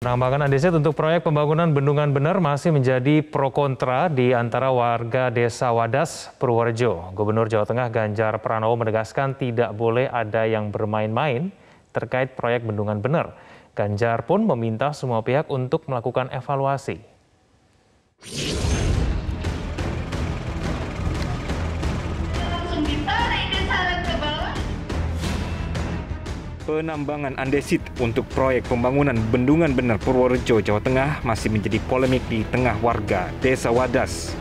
Penambangan andesit untuk proyek pembangunan bendungan bener masih menjadi pro kontra di antara warga Desa Wadas, Purworejo. Gubernur Jawa Tengah Ganjar Pranowo menegaskan tidak boleh ada yang bermain-main terkait proyek bendungan bener. Ganjar pun meminta semua pihak untuk melakukan evaluasi. Penambangan andesit untuk proyek pembangunan bendungan bener Purworejo, Jawa Tengah masih menjadi polemik di tengah warga Desa Wadas.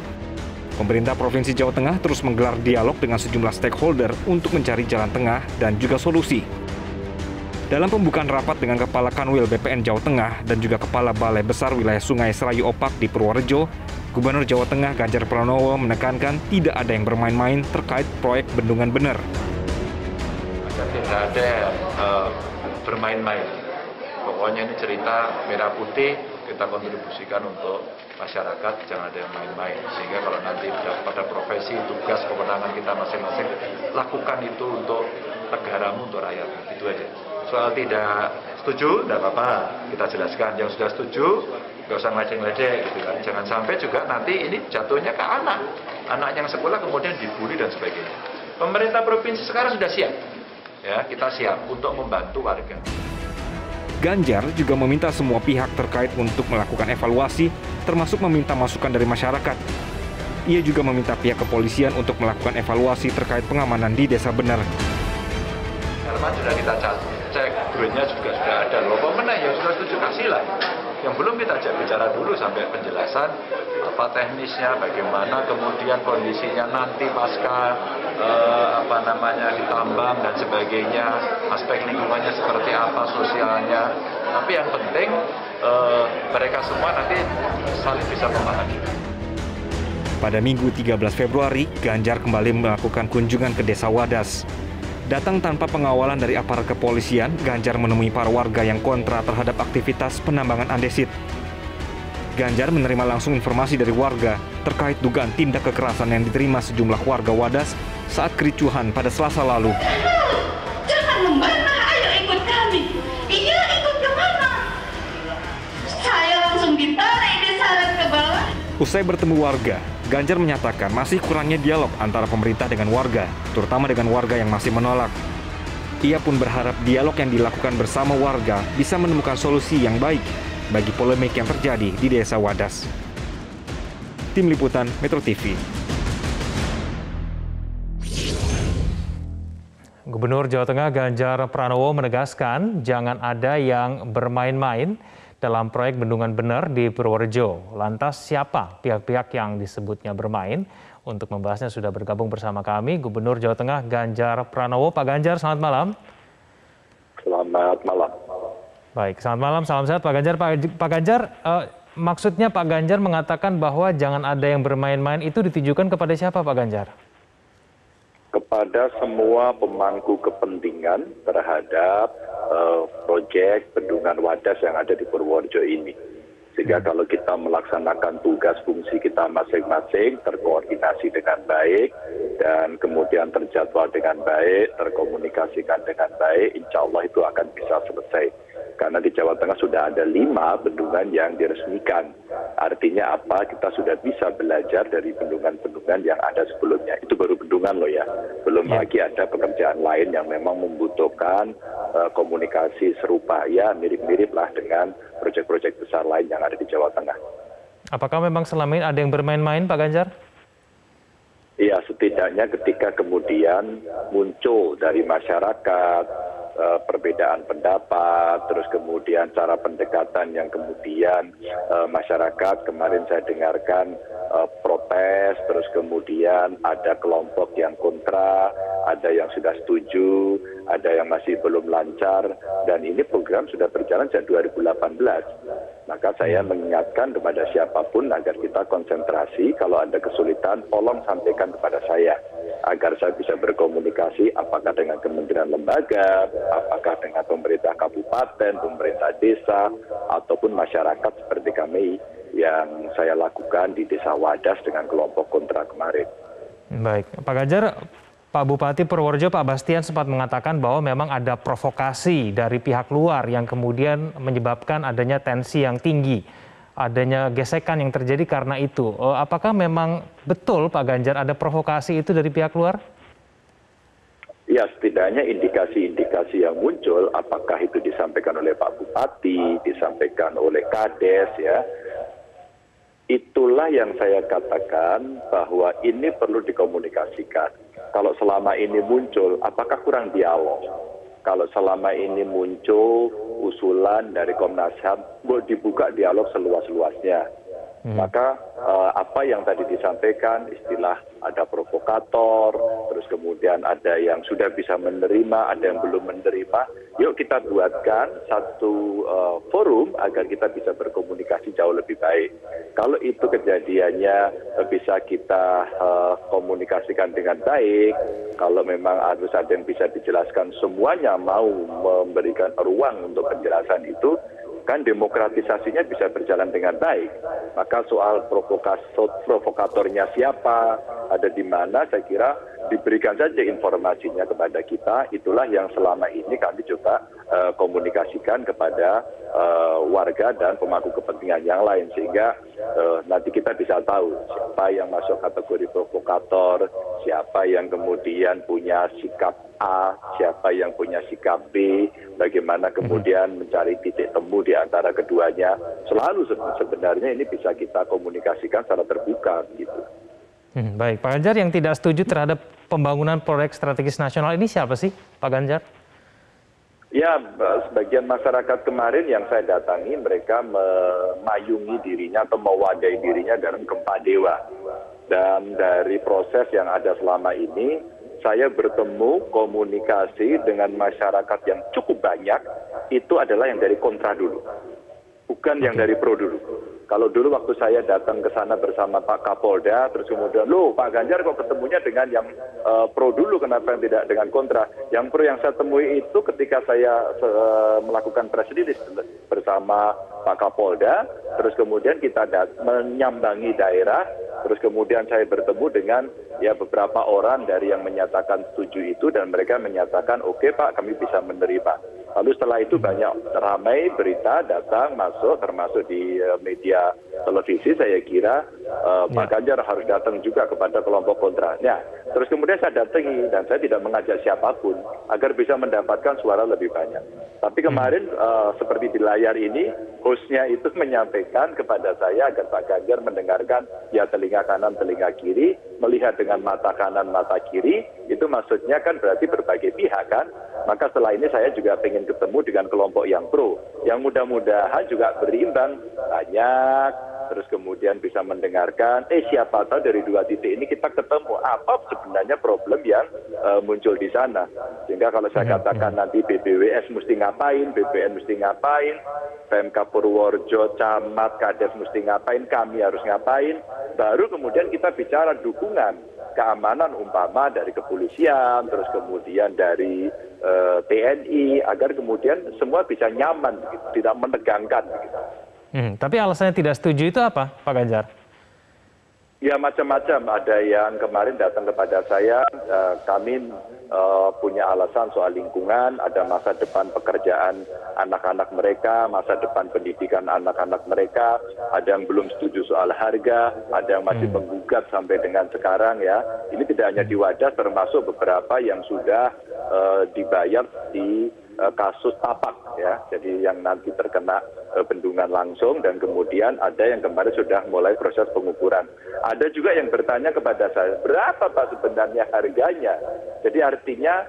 Pemerintah Provinsi Jawa Tengah terus menggelar dialog dengan sejumlah stakeholder untuk mencari jalan tengah dan juga solusi. Dalam pembukaan rapat dengan Kepala Kanwil BPN Jawa Tengah dan juga Kepala Balai Besar Wilayah Sungai Serayu Opak di Purworejo, Gubernur Jawa Tengah Ganjar Pranowo menekankan tidak ada yang bermain-main terkait proyek bendungan bener. Tidak ada bermain-main. Pokoknya ini cerita merah putih, kita kontribusikan untuk masyarakat, jangan ada yang main-main. Sehingga kalau nanti pada profesi, tugas, kewenangan kita masing-masing, lakukan itu untuk negaramu, untuk rakyat. Itu aja. Soal tidak setuju, tidak apa-apa. Kita jelaskan. Yang sudah setuju, nggak usah ngeledek-ngeledek. Gitu kan. Jangan sampai juga nanti ini jatuhnya ke anak. Anak yang sekolah kemudian dibully dan sebagainya. Pemerintah provinsi sekarang sudah siap. Ya, kita siap untuk membantu warga. Ganjar juga meminta semua pihak terkait untuk melakukan evaluasi, termasuk meminta masukan dari masyarakat. Ia juga meminta pihak kepolisian untuk melakukan evaluasi terkait pengamanan di Desa Bener. Helman sudah kita cek, duitnya juga sudah ada. Loh, pemenang yang sudah setuju kasihlah. Yang belum kita ajak bicara dulu sampai penjelasan apa teknisnya, bagaimana kemudian kondisinya nanti pasca ditambang dan sebagainya, aspek lingkungannya seperti apa, sosialnya. Tapi yang penting mereka semua nanti saling bisa memahami. Pada Minggu 13 Februari, Ganjar kembali melakukan kunjungan ke Desa Wadas. Datang tanpa pengawalan dari aparat kepolisian, Ganjar menemui para warga yang kontra terhadap aktivitas penambangan andesit. Ganjar menerima langsung informasi dari warga terkait dugaan tindak kekerasan yang diterima sejumlah warga Wadas saat kericuhan pada Selasa lalu. Jangan membantah, ayo ikut kami. Iya, ikut kemana? Saya langsung ditarik, diseret ke bawah. Usai bertemu warga, Ganjar menyatakan masih kurangnya dialog antara pemerintah dengan warga, terutama dengan warga yang masih menolak. Ia pun berharap dialog yang dilakukan bersama warga bisa menemukan solusi yang baik bagi polemik yang terjadi di Desa Wadas. Tim Liputan Metro TV. Gubernur Jawa Tengah Ganjar Pranowo menegaskan jangan ada yang bermain-main dalam proyek bendungan bener di Purworejo. Lantas siapa pihak-pihak yang disebutnya bermain? Untuk membahasnya sudah bergabung bersama kami Gubernur Jawa Tengah Ganjar Pranowo. Pak Ganjar, selamat malam. Selamat malam. Baik, selamat malam, salam sehat Pak Ganjar. Pak Ganjar, maksudnya Pak Ganjar mengatakan bahwa jangan ada yang bermain-main itu ditujukan kepada siapa Pak Ganjar? Kepada semua pemangku kepentingan terhadap proyek bendungan Wadas yang ada di Purworejo ini. Sehingga kalau kita melaksanakan tugas fungsi kita masing-masing, terkoordinasi dengan baik, dan kemudian terjadwal dengan baik, terkomunikasikan dengan baik, insya Allah itu akan bisa selesai. Karena di Jawa Tengah sudah ada 5 bendungan yang diresmikan. Artinya apa? Kita sudah bisa belajar dari bendungan-bendungan yang ada sebelumnya. Itu baru bendungan loh ya. Belum lagi ada pekerjaan lain yang memang membutuhkan komunikasi serupa. Ya mirip-mirip lah dengan proyek-proyek besar lain yang ada di Jawa Tengah. Apakah memang selama ini ada yang bermain-main Pak Ganjar? Iya, setidaknya ketika kemudian muncul dari masyarakat, perbedaan pendapat, terus kemudian cara pendekatan yang kemudian masyarakat kemarin saya dengarkan protes, terus kemudian ada kelompok yang kontra, ada yang sudah setuju, ada yang masih belum lancar, dan ini program sudah berjalan sejak 2018. Maka saya mengingatkan kepada siapapun agar kita konsentrasi, kalau ada kesulitan tolong sampaikan kepada saya, agar saya bisa berkomunikasi apakah dengan kementerian lembaga, apakah dengan pemerintah kabupaten, pemerintah desa, ataupun masyarakat seperti kami yang saya lakukan di Desa Wadas dengan kelompok kontra kemarin. Baik, Pak Ganjar, Pak Bupati Purworejo, Pak Bastian sempat mengatakan bahwa memang ada provokasi dari pihak luar yang kemudian menyebabkan adanya tensi yang tinggi, adanya gesekan yang terjadi karena itu. Apakah memang betul Pak Ganjar ada provokasi itu dari pihak luar? Ya, setidaknya indikasi-indikasi yang muncul, apakah itu disampaikan oleh Pak Bupati, disampaikan oleh Kades, ya, itulah yang saya katakan bahwa ini perlu dikomunikasikan. Kalau selama ini muncul, apakah kurang dialog? Kalau selama ini muncul usulan dari Komnas HAM, dibuka dialog seluas-luasnya. Maka apa yang tadi disampaikan, istilah ada provokator, terus kemudian ada yang sudah bisa menerima, ada yang belum menerima. Yuk kita buatkan satu forum agar kita bisa berkomunikasi jauh lebih baik. Kalau itu kejadiannya bisa kita komunikasikan dengan baik, kalau memang harus ada yang bisa dijelaskan, semuanya mau memberikan ruang untuk penjelasan itu, kan demokratisasinya bisa berjalan dengan baik. Maka soal provokatornya siapa, ada di mana, saya kira diberikan saja informasinya kepada kita. Itulah yang selama ini kami coba komunikasikan kepada warga dan pemangku kepentingan yang lain, sehingga nanti kita bisa tahu siapa yang masuk kategori provokator, siapa yang kemudian punya sikap A, siapa yang punya sikap B, bagaimana kemudian mencari titik temu di antara keduanya. Selalu sebenarnya ini bisa kita komunikasikan secara terbuka gitu. Baik, Pak Ganjar, yang tidak setuju terhadap pembangunan proyek strategis nasional ini siapa sih, Pak Ganjar? Ya, sebagian masyarakat kemarin yang saya datangi, mereka memayungi dirinya atau mewadahi dirinya dalam gempa dewa. Dan dari proses yang ada selama ini, saya bertemu komunikasi dengan masyarakat yang cukup banyak, itu adalah yang dari kontra dulu, bukan yang dari pro dulu. Kalau dulu waktu saya datang ke sana bersama Pak Kapolda, terus kemudian, loh Pak Ganjar kok ketemunya dengan yang pro dulu, kenapa yang tidak dengan kontra? Yang pro yang saya temui itu ketika saya melakukan press release bersama Pak Kapolda, terus kemudian kita menyambangi daerah, terus kemudian saya bertemu dengan ya beberapa orang dari yang menyatakan setuju itu, dan mereka menyatakan oke Pak, kami bisa menerima. Lalu setelah itu banyak ramai berita datang masuk, termasuk di media televisi. Saya kira Pak Ganjar harus datang juga kepada kelompok kontranya. Terus kemudian saya datangi, dan saya tidak mengajak siapapun agar bisa mendapatkan suara lebih banyak. Tapi kemarin seperti di layar ini, hostnya itu menyampaikan kepada saya agar Pak Ganjar mendengarkan ya telinga kanan, telinga kiri, melihat dengan mata kanan, mata kiri. Itu maksudnya kan berarti berbagai pihak kan. Maka setelah ini saya juga ingin ketemu dengan kelompok yang pro, yang mudah-mudahan juga berimbang, banyak, terus kemudian bisa mendengarkan, siapa tahu dari dua titik ini kita ketemu apa sebenarnya problem yang muncul di sana. Sehingga kalau saya katakan nanti BPWS mesti ngapain, BPN mesti ngapain, Pemkab Purworejo, Camat, Kades mesti ngapain, kami harus ngapain, baru kemudian kita bicara dukungan keamanan umpama dari kepolisian, terus kemudian dari TNI, agar kemudian semua bisa nyaman, begitu, tidak menegangkan. Begitu. Tapi alasannya tidak setuju itu apa, Pak Ganjar? Ya macam-macam, ada yang kemarin datang kepada saya, kami punya alasan soal lingkungan, ada masa depan pekerjaan anak-anak mereka, masa depan pendidikan anak-anak mereka, ada yang belum setuju soal harga, ada yang masih menggugat sampai dengan sekarang ya. Ini tidak hanya di Wadas, termasuk beberapa yang sudah dibayar di kasus tapak ya, jadi yang nanti terkena bendungan langsung, dan kemudian ada yang kemarin sudah mulai proses pengukuran. Ada juga yang bertanya kepada saya, berapa Pak sebenarnya harganya? Jadi artinya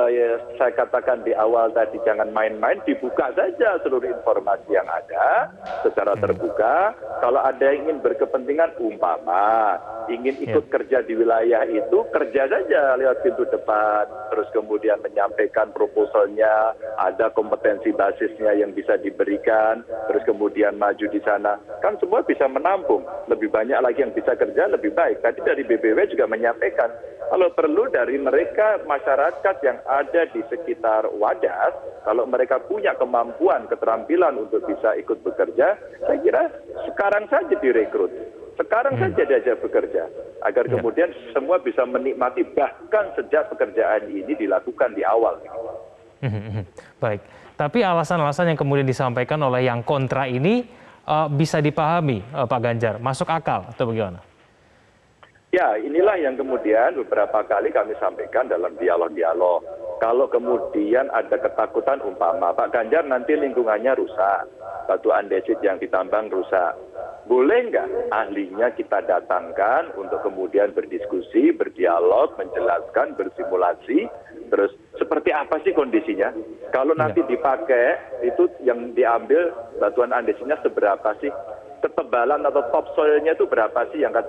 ya, saya katakan di awal tadi, jangan main-main, dibuka saja seluruh informasi yang ada secara terbuka. Kalau ada yang ingin berkepentingan umpama ingin ikut kerja di wilayah itu, kerja saja lewat pintu depan, terus kemudian menyampaikan proposalnya, ada kompetensi basisnya yang bisa diberikan, terus kemudian maju di sana, kan semua bisa menampung. Lebih banyak lagi yang bisa kerja, lebih baik. Tadi dari BBW juga menyampaikan, kalau perlu dari mereka masyarakat yang ada di sekitar Wadas, kalau mereka punya kemampuan, keterampilan untuk bisa ikut bekerja, saya kira sekarang saja direkrut. Sekarang saja diajak bekerja, agar kemudian semua bisa menikmati bahkan sejak pekerjaan ini dilakukan di awal. Baik, tapi alasan-alasan yang kemudian disampaikan oleh yang kontra ini bisa dipahami, Pak Ganjar, masuk akal atau bagaimana? Ya, inilah yang kemudian beberapa kali kami sampaikan dalam dialog-dialog. Kalau kemudian ada ketakutan umpama, Pak Ganjar nanti lingkungannya rusak, batu andesit yang ditambang rusak. Boleh nggak ahlinya kita datangkan untuk kemudian berdiskusi, berdialog, menjelaskan, bersimulasi, terus seperti apa sih kondisinya? Kalau nanti dipakai, itu yang diambil batuan andesitnya seberapa sih? Ketebalan atau topsoilnya itu berapa sih? Yang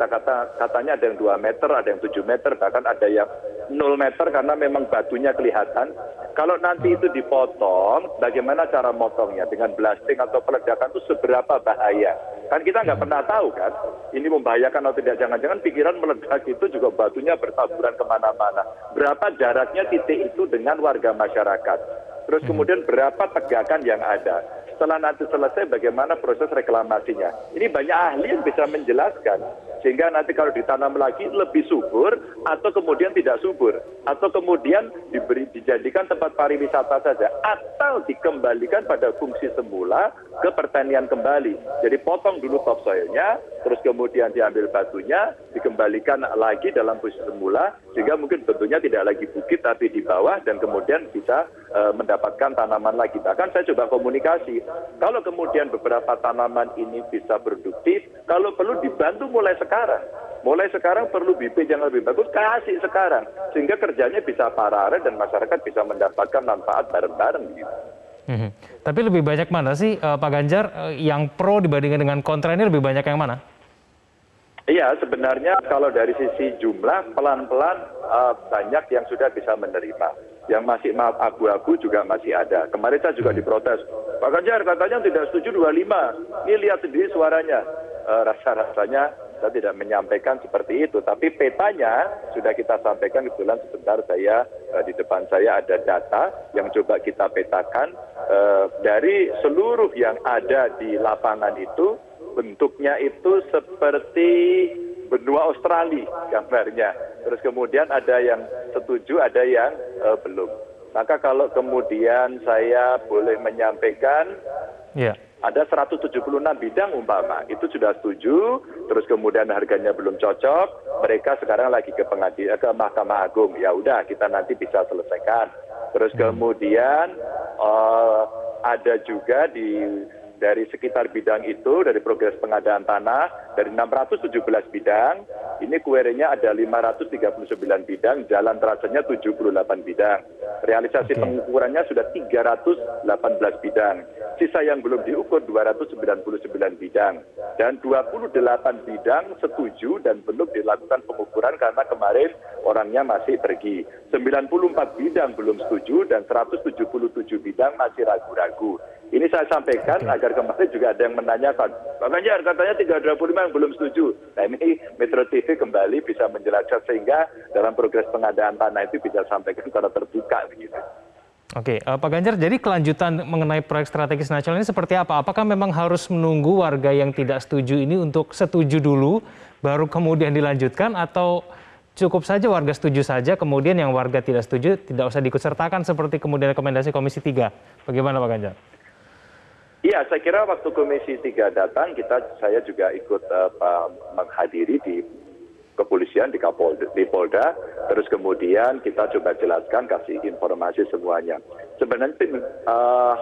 katanya ada yang 2 meter, ada yang 7 meter, bahkan ada yang 0 meter karena memang batunya kelihatan. Kalau nanti itu dipotong, bagaimana cara motongnya? Dengan blasting atau peledakan itu seberapa bahaya? Kan kita nggak pernah tahu kan, ini membahayakan atau tidak. Jangan-jangan pikiran meledak itu juga batunya bertaburan kemana-mana. Berapa jaraknya titik itu dengan warga masyarakat? Terus kemudian berapa tegakan yang ada? Setelah nanti selesai bagaimana proses reklamasinya. Ini banyak ahli yang bisa menjelaskan. Sehingga nanti kalau ditanam lagi lebih subur atau kemudian tidak subur. Atau kemudian dijadikan tempat pariwisata saja. Atau dikembalikan pada fungsi semula ke pertanian kembali. Jadi potong dulu topsoilnya, terus kemudian diambil batunya, dikembalikan lagi dalam fungsi semula. Sehingga mungkin bentuknya tidak lagi bukit tapi di bawah dan kemudian bisa mendapatkan tanaman lagi. Bahkan saya coba komunikasi, kalau kemudian beberapa tanaman ini bisa produktif, kalau perlu dibantu mulai sekarang. Mulai sekarang perlu bibit yang lebih bagus, kasih sekarang. Sehingga kerjanya bisa paralel dan masyarakat bisa mendapatkan manfaat bareng-bareng. Gitu. Tapi lebih banyak mana sih Pak Ganjar, yang pro dibandingkan dengan kontra ini lebih banyak yang mana? Iya, sebenarnya kalau dari sisi jumlah pelan-pelan banyak yang sudah bisa menerima. Yang masih abu-abu juga masih ada. Kemarin saya juga diprotes. Pak Ganjar katanya tidak setuju 25. Ini lihat sendiri suaranya. Rasa-rasanya saya tidak menyampaikan seperti itu. Tapi petanya sudah kita sampaikan. Kebetulan sebentar saya di depan saya ada data yang coba kita petakan. Dari seluruh yang ada di lapangan itu, bentuknya itu seperti benua Australia gambarnya. Terus kemudian ada yang setuju, ada yang belum. Maka kalau kemudian saya boleh menyampaikan, ada 176 bidang umpama, itu sudah setuju, terus kemudian harganya belum cocok, mereka sekarang lagi ke Mahkamah Agung. Ya udah, kita nanti bisa selesaikan. Terus kemudian ada juga dari sekitar bidang itu, dari progres pengadaan tanah, dari 617 bidang, ini kuerinya ada 539 bidang, jalan trasenya 78 bidang. Realisasi pengukurannya sudah 318 bidang. Sisa yang belum diukur 299 bidang. Dan 28 bidang setuju dan belum dilakukan pengukuran karena kemarin orangnya masih pergi. 94 bidang belum setuju dan 177 bidang masih ragu-ragu. Ini saya sampaikan agar kemarin juga ada yang menanyakan, Pak Ganjar katanya 325 yang belum setuju. Nah ini Metro TV kembali bisa menjelaskan sehingga dalam progres pengadaan tanah itu bisa sampaikan secara terbuka begitu. Oke, Pak Ganjar, jadi kelanjutan mengenai proyek strategis nasional ini seperti apa? Apakah memang harus menunggu warga yang tidak setuju ini untuk setuju dulu, baru kemudian dilanjutkan, atau cukup saja warga setuju saja, kemudian yang warga tidak setuju tidak usah diikutsertakan seperti kemudian rekomendasi Komisi 3? Bagaimana Pak Ganjar? Iya, saya kira waktu Komisi 3 datang, saya juga ikut menghadiri di kepolisian, di Polda, terus kemudian kita coba jelaskan, kasih informasi semuanya. Sebenarnya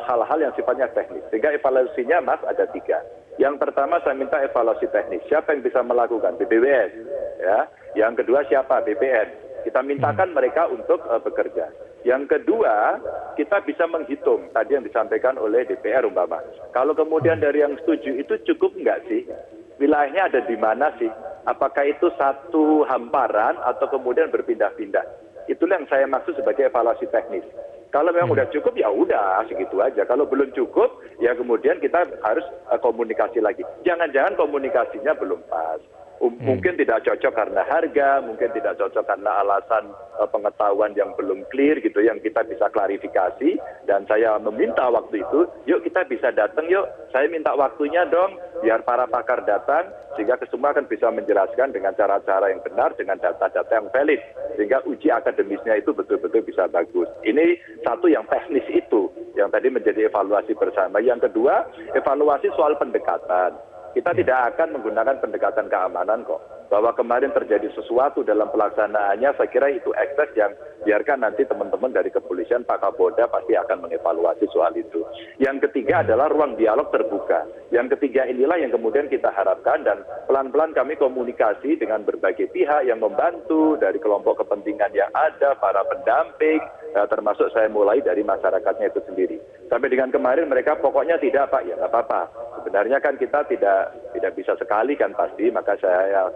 hal-hal yang sifatnya teknis, sehingga evaluasinya Mas ada 3. Yang pertama saya minta evaluasi teknis, siapa yang bisa melakukan? BPWS. Ya. Yang kedua siapa? BPN. Kita mintakan mereka untuk bekerja. Yang kedua, kita bisa menghitung tadi yang disampaikan oleh DPR umpama. Kalau kemudian dari yang setuju itu cukup nggak sih? Wilayahnya ada di mana sih? Apakah itu satu hamparan atau kemudian berpindah-pindah? Itulah yang saya maksud sebagai evaluasi teknis. Kalau memang udah cukup ya udah segitu aja. Kalau belum cukup ya kemudian kita harus komunikasi lagi. Jangan-jangan komunikasinya belum pas. Mungkin tidak cocok karena harga, mungkin tidak cocok karena alasan pengetahuan yang belum clear gitu, yang kita bisa klarifikasi. Dan saya meminta waktu itu, yuk kita bisa datang yuk, saya minta waktunya dong, biar para pakar datang, sehingga semua akan bisa menjelaskan dengan cara-cara yang benar, dengan data-data yang valid, sehingga uji akademisnya itu betul-betul bisa bagus. Ini satu yang teknis itu, yang tadi menjadi evaluasi bersama. Yang kedua, evaluasi soal pendekatan. Kita tidak akan menggunakan pendekatan keamanan kok. Bahwa kemarin terjadi sesuatu dalam pelaksanaannya, saya kira itu ekses yang biarkan nanti teman-teman dari kepolisian, Pak Kapolda pasti akan mengevaluasi soal itu. Yang ketiga adalah ruang dialog terbuka. Yang ketiga inilah yang kemudian kita harapkan, dan pelan-pelan kami komunikasi dengan berbagai pihak yang membantu, dari kelompok kepentingan yang ada, para pendamping, termasuk saya mulai dari masyarakatnya itu sendiri. Sampai dengan kemarin mereka pokoknya tidak Pak, ya nggak apa-apa. Sebenarnya kan kita tidak bisa sekali kan pasti, maka saya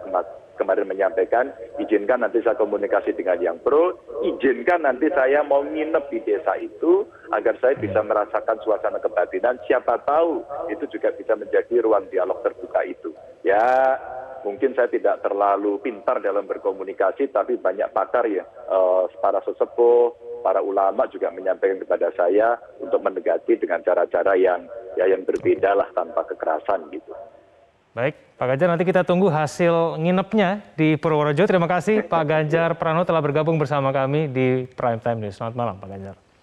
kemarin menyampaikan, izinkan nanti saya komunikasi dengan yang pro, izinkan nanti saya mau nginep di desa itu, agar saya bisa merasakan suasana kebatinan, siapa tahu itu juga bisa menjadi ruang dialog terbuka itu. Ya, mungkin saya tidak terlalu pintar dalam berkomunikasi, tapi banyak pakar ya, para sesepuh, para ulama juga menyampaikan kepada saya untuk mendekati dengan cara-cara yang berbeda lah, tanpa kekerasan gitu. Baik, Pak Ganjar, nanti kita tunggu hasil nginepnya di Purworejo. Terima kasih Pak Ganjar Pranowo telah bergabung bersama kami di Prime Time News. Selamat malam Pak Ganjar.